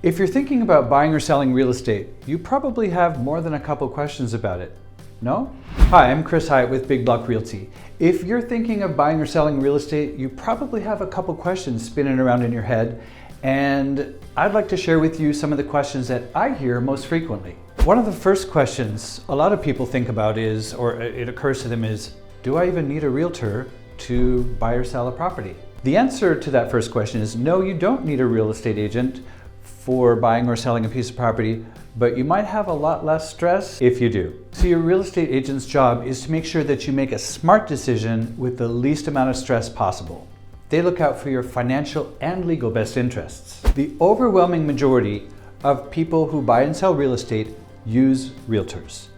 If you're thinking about buying or selling real estate, you probably have more than a couple questions about it. No? Hi, I'm Chris Hyatt with Big Block Realty. If you're thinking of buying or selling real estate, you probably have a couple questions spinning around in your head, and I'd like to share with you some of the questions that I hear most frequently. One of the first questions a lot of people think about is, or it occurs to them is, do I even need a realtor to buy or sell a property? The answer to that first question is no, you don't need a real estate agent for buying or selling a piece of property, but you might have a lot less stress if you do. So your real estate agent's job is to make sure that you make a smart decision with the least amount of stress possible. They look out for your financial and legal best interests. The overwhelming majority of people who buy and sell real estate use realtors.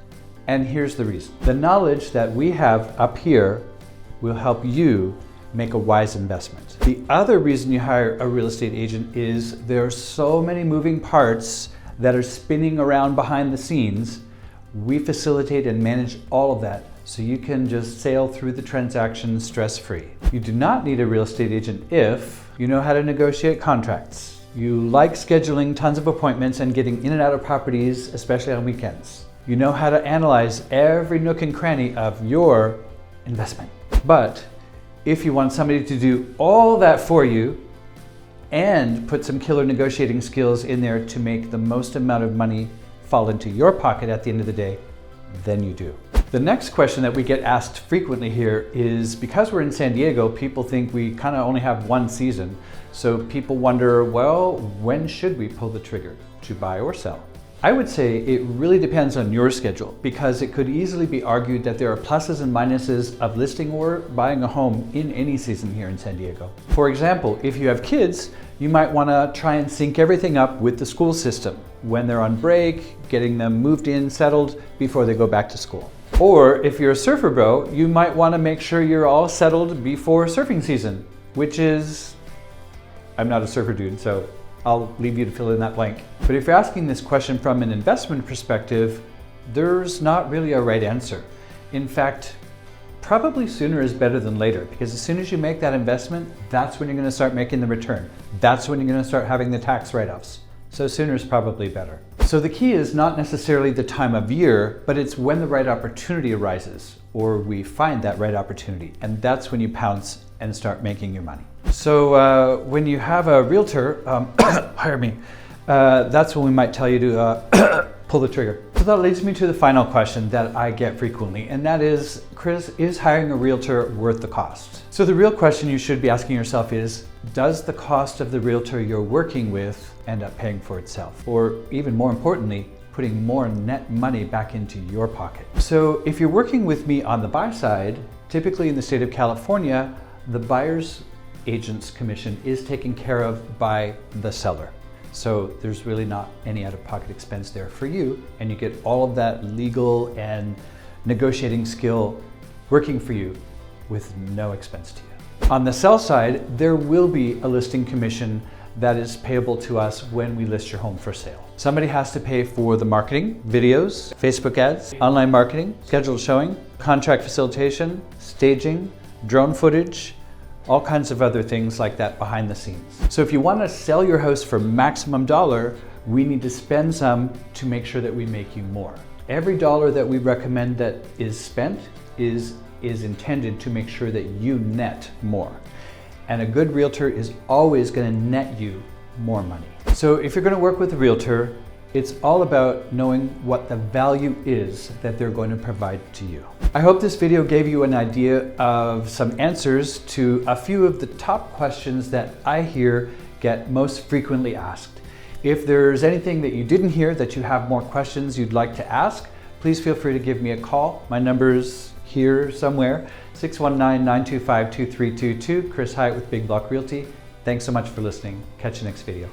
And here's the reason. The knowledge that we have up here will help you make a wise investment. The other reason you hire a real estate agent is there are so many moving parts that are spinning around behind the scenes. We facilitate and manage all of that so you can just sail through the transaction stress-free. You do not need a real estate agent if you know how to negotiate contracts. You like scheduling tons of appointments and getting in and out of properties, especially on weekends. You know how to analyze every nook and cranny of your investment. But if you want somebody to do all that for you and put some killer negotiating skills in there to make the most amount of money fall into your pocket at the end of the day, then you do. The next question that we get asked frequently here is, because we're in San Diego, people think we kind of only have one season. So people wonder, well, when should we pull the trigger to buy or sell? I would say it really depends on your schedule, because it could easily be argued that there are pluses and minuses of listing or buying a home in any season here in San Diego. For example, if you have kids, you might want to try and sync everything up with the school system when they're on break, getting them moved in, settled before they go back to school. Or if you're a surfer bro, you might want to make sure you're all settled before surfing season, which is, I'm not a surfer dude, so I'll leave you to fill in that blank. But if you're asking this question from an investment perspective, there's not really a right answer. In fact, probably sooner is better than later, because as soon as you make that investment, that's when you're going to start making the return. That's when you're going to start having the tax write-offs. So sooner is probably better. So the key is not necessarily the time of year, but it's when the right opportunity arises, or we find that right opportunity. And that's when you pounce and start making your money. So when you have a realtor hire me, that's when we might tell you to pull the trigger. So that leads me to the final question that I get frequently, and that is, Chris, is hiring a realtor worth the cost? So the real question you should be asking yourself is, does the cost of the realtor you're working with end up paying for itself? Or even more importantly, putting more net money back into your pocket? So if you're working with me on the buy side, typically in the state of California, the buyer's agent's commission is taken care of by the seller. So there's really not any out-of-pocket expense there for you, and you get all of that legal and negotiating skill working for you with no expense to you. On the sell side, there will be a listing commission that is payable to us when we list your home for sale. Somebody has to pay for the marketing, videos, Facebook ads, online marketing, scheduled showing, contract facilitation, staging, drone footage, all kinds of other things like that behind the scenes. So if you want to sell your house for maximum dollar, we need to spend some to make sure that we make you more. Every dollar that we recommend that is spent is intended to make sure that you net more. And a good realtor is always going to net you more money. So if you're going to work with a realtor, it's all about knowing what the value is that they're going to provide to you. I hope this video gave you an idea of some answers to a few of the top questions that I hear get most frequently asked. If there's anything that you didn't hear, that you have more questions you'd like to ask, please feel free to give me a call. My number's here somewhere, 619-925-2322, Chris Hyatt with Big Block Realty. Thanks so much for listening. Catch you next video.